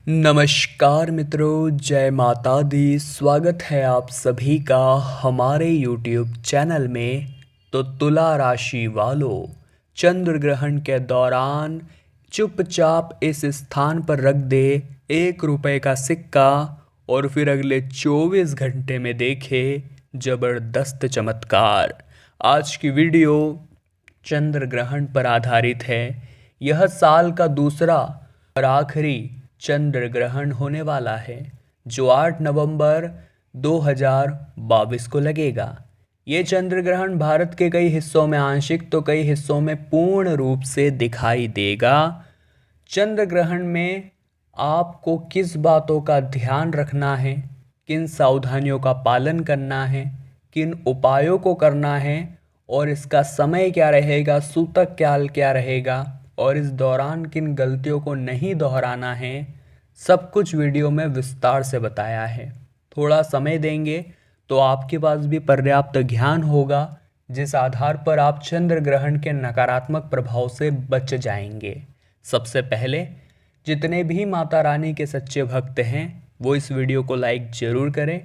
नमस्कार मित्रों, जय माता दी। स्वागत है आप सभी का हमारे YouTube चैनल में। तो तुला राशि वालों, चंद्र ग्रहण के दौरान चुपचाप इस स्थान पर रख दे 1 रुपए का सिक्का और फिर अगले 24 घंटे में देखे जबरदस्त चमत्कार। आज की वीडियो चंद्र ग्रहण पर आधारित है। यह साल का दूसरा और आखिरी चंद्र ग्रहण होने वाला है, जो 8 नवंबर 2022 को लगेगा। ये चंद्र ग्रहण भारत के कई हिस्सों में आंशिक तो कई हिस्सों में पूर्ण रूप से दिखाई देगा। चंद्र ग्रहण में आपको किस बातों का ध्यान रखना है, किन सावधानियों का पालन करना है, किन उपायों को करना है और इसका समय क्या रहेगा, सूतक काल क्या रहेगा और इस दौरान किन गलतियों को नहीं दोहराना है, सब कुछ वीडियो में विस्तार से बताया है। थोड़ा समय देंगे तो आपके पास भी पर्याप्त ज्ञान होगा, जिस आधार पर आप चंद्र ग्रहण के नकारात्मक प्रभाव से बच जाएंगे। सबसे पहले जितने भी माता रानी के सच्चे भक्त हैं वो इस वीडियो को लाइक ज़रूर करें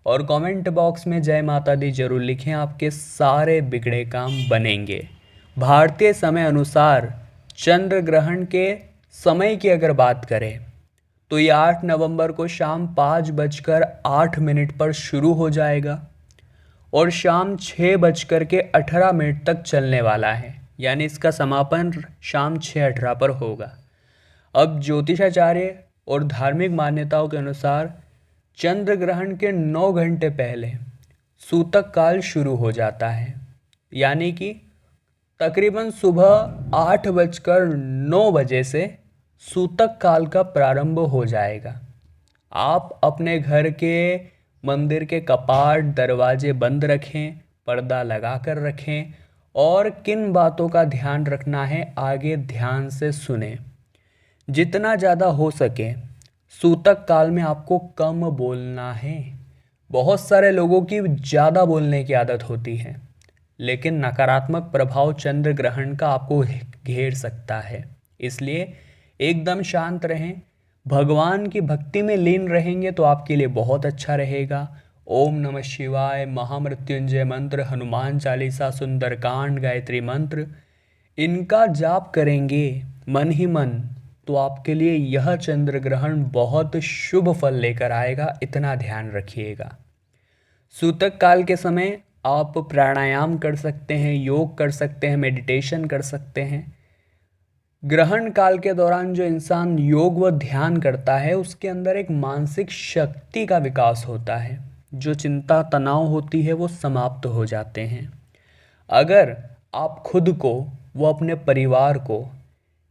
और कमेंट बॉक्स में जय माता दी जरूर लिखें। आपके सारे बिगड़े काम बनेंगे। भारतीय समय अनुसार चंद्र ग्रहण के समय की अगर बात करें तो ये 8 नवंबर को शाम 5:08 पर शुरू हो जाएगा और शाम 6:18 तक चलने वाला है, यानी इसका समापन शाम 6:18 पर होगा। अब ज्योतिषाचार्य और धार्मिक मान्यताओं के अनुसार चंद्र ग्रहण के 9 घंटे पहले सूतक काल शुरू हो जाता है, यानी कि तकरीबन सुबह 8:09 से सूतक काल का प्रारंभ हो जाएगा। आप अपने घर के मंदिर के कपाट दरवाजे बंद रखें, पर्दा लगा कर रखें और किन बातों का ध्यान रखना है आगे ध्यान से सुने। जितना ज़्यादा हो सके सूतक काल में आपको कम बोलना है। बहुत सारे लोगों की ज़्यादा बोलने की आदत होती है, लेकिन नकारात्मक प्रभाव चंद्र ग्रहण का आपको घेर सकता है। इसलिए एकदम शांत रहें। भगवान की भक्ति में लीन रहेंगे तो आपके लिए बहुत अच्छा रहेगा। ओम नमः शिवाय, महामृत्युंजय मंत्र, हनुमान चालीसा, सुंदरकांड, गायत्री मंत्र, इनका जाप करेंगे मन ही मन तो आपके लिए यह चंद्र ग्रहण बहुत शुभ फल लेकर आएगा। इतना ध्यान रखिएगा। सूतक काल के समय आप प्राणायाम कर सकते हैं, योग कर सकते हैं, मेडिटेशन कर सकते हैं। ग्रहण काल के दौरान जो इंसान योग व ध्यान करता है उसके अंदर एक मानसिक शक्ति का विकास होता है। जो चिंता तनाव होती है वो समाप्त हो जाते हैं। अगर आप खुद को व अपने परिवार को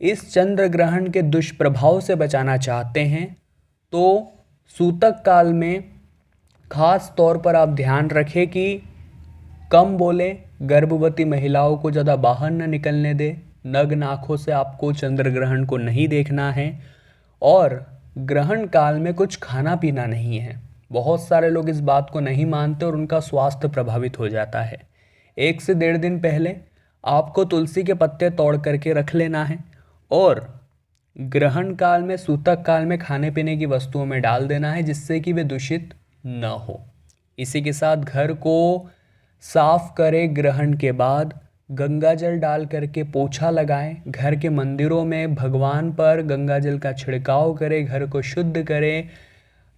इस चंद्र ग्रहण के दुष्प्रभाव से बचाना चाहते हैं तो सूतक काल में खास तौर पर आप ध्यान रखें कि कम बोलें, गर्भवती महिलाओं को ज़्यादा बाहर न निकलने दें, नग्न आँखों से आपको चंद्र ग्रहण को नहीं देखना है और ग्रहण काल में कुछ खाना पीना नहीं है। बहुत सारे लोग इस बात को नहीं मानते और उनका स्वास्थ्य प्रभावित हो जाता है। 1 से 1.5 दिन पहले आपको तुलसी के पत्ते तोड़ करके रख लेना है और ग्रहण काल में सूतक काल में खाने पीने की वस्तुओं में डाल देना है, जिससे कि वे दूषित न हो। इसी के साथ घर को साफ करें। ग्रहण के बाद गंगा जल डाल करके पोछा लगाएं। घर के मंदिरों में भगवान पर गंगा जल का छिड़काव करें, घर को शुद्ध करें,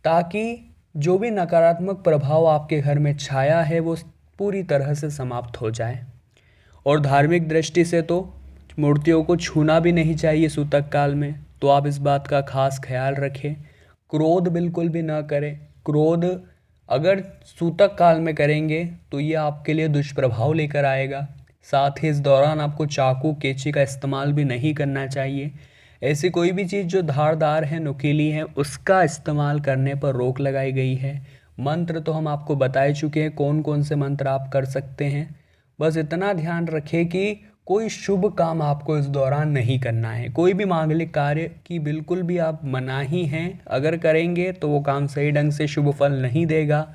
ताकि जो भी नकारात्मक प्रभाव आपके घर में छाया है वो पूरी तरह से समाप्त हो जाए। और धार्मिक दृष्टि से तो मूर्तियों को छूना भी नहीं चाहिए सूतक काल में, तो आप इस बात का खास ख्याल रखें। क्रोध बिल्कुल भी ना करें। क्रोध अगर सूतक काल में करेंगे तो ये आपके लिए दुष्प्रभाव लेकर आएगा। साथ ही इस दौरान आपको चाकू कैंची का इस्तेमाल भी नहीं करना चाहिए। ऐसी कोई भी चीज़ जो धारदार है, नुकीली है, उसका इस्तेमाल करने पर रोक लगाई गई है। मंत्र तो हम आपको बता चुके हैं कौन कौन से मंत्र आप कर सकते हैं। बस इतना ध्यान रखें कि कोई शुभ काम आपको इस दौरान नहीं करना है। कोई भी मांगलिक कार्य की बिल्कुल भी आप मनाही हैं। अगर करेंगे तो वो काम सही ढंग से शुभ फल नहीं देगा।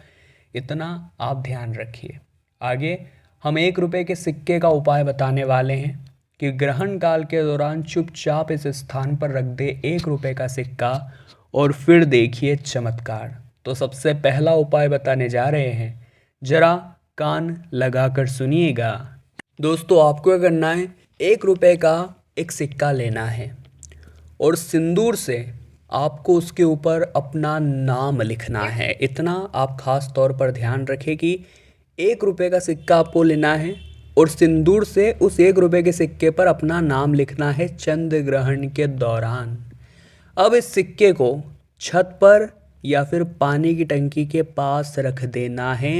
इतना आप ध्यान रखिए। आगे हम 1 रुपए के सिक्के का उपाय बताने वाले हैं कि ग्रहण काल के दौरान चुपचाप इस स्थान पर रख दे 1 रुपए का सिक्का और फिर देखिए चमत्कार। तो सबसे पहला उपाय बताने जा रहे हैं, जरा कान लगाकर सुनिएगा। दोस्तों आपको क्या करना है, 1 रुपए का एक सिक्का लेना है और सिंदूर से आपको उसके ऊपर अपना नाम लिखना है। इतना आप खास तौर पर ध्यान रखें कि 1 रुपए का सिक्का आपको लेना है और सिंदूर से उस 1 रुपए के सिक्के पर अपना नाम लिखना है चंद्र ग्रहण के दौरान। अब इस सिक्के को छत पर या फिर पानी की टंकी के पास रख देना है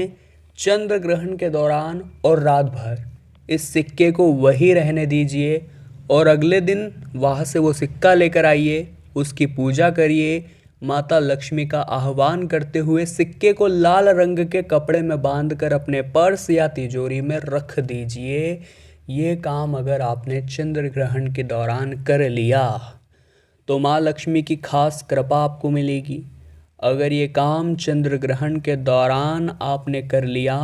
चंद्र ग्रहण के दौरान और रात भर इस सिक्के को वहीं रहने दीजिए और अगले दिन वहाँ से वो सिक्का लेकर आइए, उसकी पूजा करिए, माता लक्ष्मी का आह्वान करते हुए सिक्के को लाल रंग के कपड़े में बांधकर अपने पर्स या तिजोरी में रख दीजिए। ये काम अगर आपने चंद्र ग्रहण के दौरान कर लिया तो माँ लक्ष्मी की खास कृपा आपको मिलेगी। अगर ये काम चंद्र ग्रहण के दौरान आपने कर लिया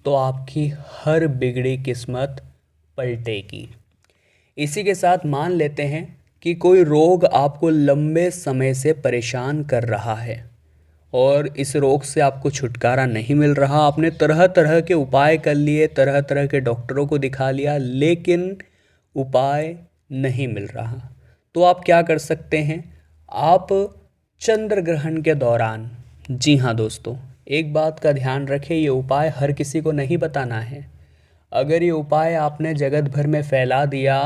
तो आपकी हर बिगड़ी किस्मत पलटेगी। इसी के साथ मान लेते हैं कि कोई रोग आपको लंबे समय से परेशान कर रहा है और इस रोग से आपको छुटकारा नहीं मिल रहा। आपने तरह तरह के उपाय कर लिए, तरह तरह के डॉक्टरों को दिखा लिया, लेकिन उपाय नहीं मिल रहा। तो आप क्या कर सकते हैं, आप चंद्र ग्रहण के दौरान, जी हाँ दोस्तों, एक बात का ध्यान रखें, ये उपाय हर किसी को नहीं बताना है। अगर ये उपाय आपने जगत भर में फैला दिया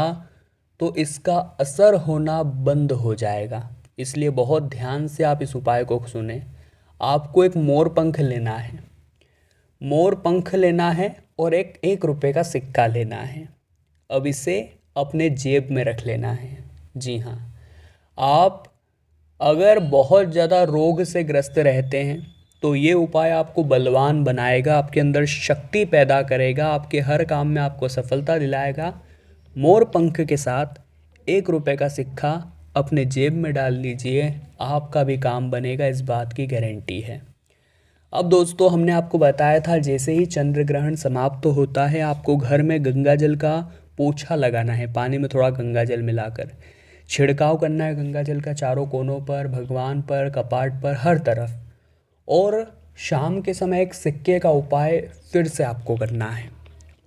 तो इसका असर होना बंद हो जाएगा। इसलिए बहुत ध्यान से आप इस उपाय को सुने। आपको एक मोर पंख लेना है, मोर पंख लेना है और एक 1 रुपए का सिक्का लेना है। अब इसे अपने जेब में रख लेना है। जी हाँ, आप अगर बहुत ज़्यादा रोग से ग्रस्त रहते हैं तो ये उपाय आपको बलवान बनाएगा, आपके अंदर शक्ति पैदा करेगा, आपके हर काम में आपको सफलता दिलाएगा। मोर पंख के साथ 1 रुपए का सिक्का अपने जेब में डाल लीजिए, आपका भी काम बनेगा, इस बात की गारंटी है। अब दोस्तों हमने आपको बताया था जैसे ही चंद्र ग्रहण समाप्त होता है आपको घर में गंगा जल का पोछा लगाना है, पानी में थोड़ा गंगा जल मिलाकर छिड़काव करना है गंगा जल का चारों कोनों पर, भगवान पर, कपाट पर, हर तरफ। और शाम के समय एक सिक्के का उपाय फिर से आपको करना है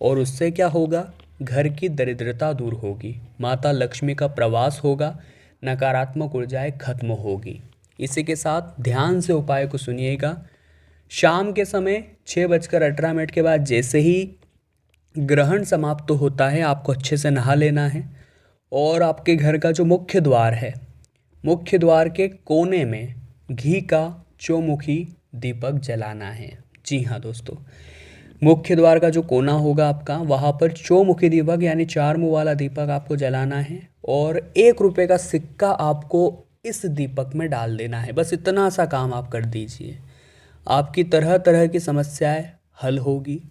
और उससे क्या होगा, घर की दरिद्रता दूर होगी, माता लक्ष्मी का प्रवास होगा, नकारात्मक ऊर्जाएं खत्म होगी। इसी के साथ ध्यान से उपाय को सुनिएगा। शाम के समय 6:18 के बाद जैसे ही ग्रहण समाप्त होता है आपको अच्छे से नहा लेना है और आपके घर का जो मुख्य द्वार है, मुख्य द्वार के कोने में घी का चौमुखी दीपक जलाना है। जी हाँ दोस्तों, मुख्य द्वार का जो कोना होगा आपका, वहाँ पर चौमुखी दीपक यानी 4 मुँह वाला दीपक आपको जलाना है और 1 रुपए का सिक्का आपको इस दीपक में डाल देना है। बस इतना सा काम आप कर दीजिए, आपकी तरह तरह की समस्याएं हल होगी,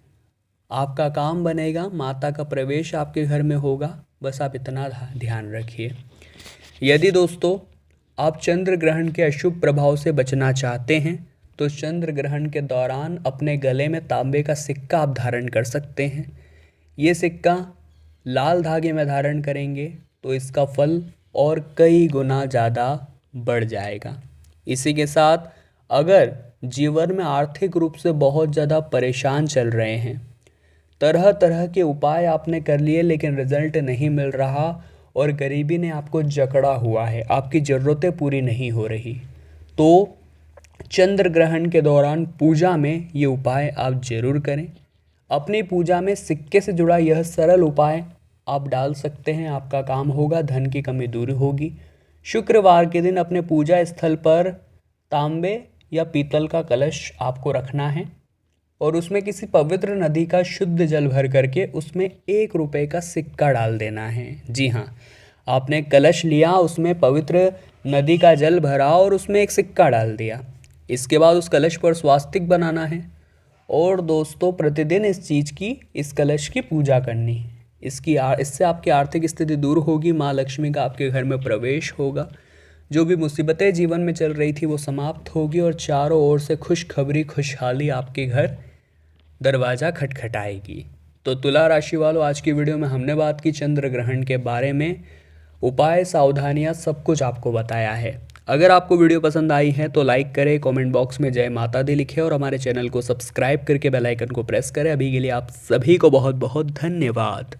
आपका काम बनेगा, माता का प्रवेश आपके घर में होगा। बस आप इतना ध्यान रखिए। यदि दोस्तों आप चंद्र ग्रहण के अशुभ प्रभाव से बचना चाहते हैं तो चंद्र ग्रहण के दौरान अपने गले में तांबे का सिक्का आप धारण कर सकते हैं। ये सिक्का लाल धागे में धारण करेंगे तो इसका फल और कई गुना ज़्यादा बढ़ जाएगा। इसी के साथ अगर जीवन में आर्थिक रूप से बहुत ज़्यादा परेशान चल रहे हैं, तरह तरह के उपाय आपने कर लिए लेकिन रिजल्ट नहीं मिल रहा और गरीबी ने आपको जकड़ा हुआ है, आपकी ज़रूरतें पूरी नहीं हो रही, तो चंद्र ग्रहण के दौरान पूजा में ये उपाय आप ज़रूर करें। अपनी पूजा में सिक्के से जुड़ा यह सरल उपाय आप डाल सकते हैं, आपका काम होगा, धन की कमी दूर होगी। शुक्रवार के दिन अपने पूजा स्थल पर तांबे या पीतल का कलश आपको रखना है और उसमें किसी पवित्र नदी का शुद्ध जल भर करके उसमें 1 रुपए का सिक्का डाल देना है। जी हाँ, आपने कलश लिया, उसमें पवित्र नदी का जल भरा और उसमें एक सिक्का डाल दिया। इसके बाद उस कलश पर स्वास्तिक बनाना है और दोस्तों प्रतिदिन इस कलश की पूजा करनी है। इससे आपकी आर्थिक स्थिति दूर होगी, माँ लक्ष्मी का आपके घर में प्रवेश होगा, जो भी मुसीबतें जीवन में चल रही थी वो समाप्त होगी और चारों ओर से खुशखबरी खुशहाली आपके घर दरवाज़ा खटखटाएगी। तो तुला राशि वालों, आज की वीडियो में हमने बात की चंद्र ग्रहण के बारे में, उपाय, सावधानियाँ, सब कुछ आपको बताया है। अगर आपको वीडियो पसंद आई है तो लाइक करें, कमेंट बॉक्स में जय माता दी लिखें और हमारे चैनल को सब्सक्राइब करके बेल आइकन को प्रेस करें। अभी के लिए आप सभी को बहुत बहुत धन्यवाद।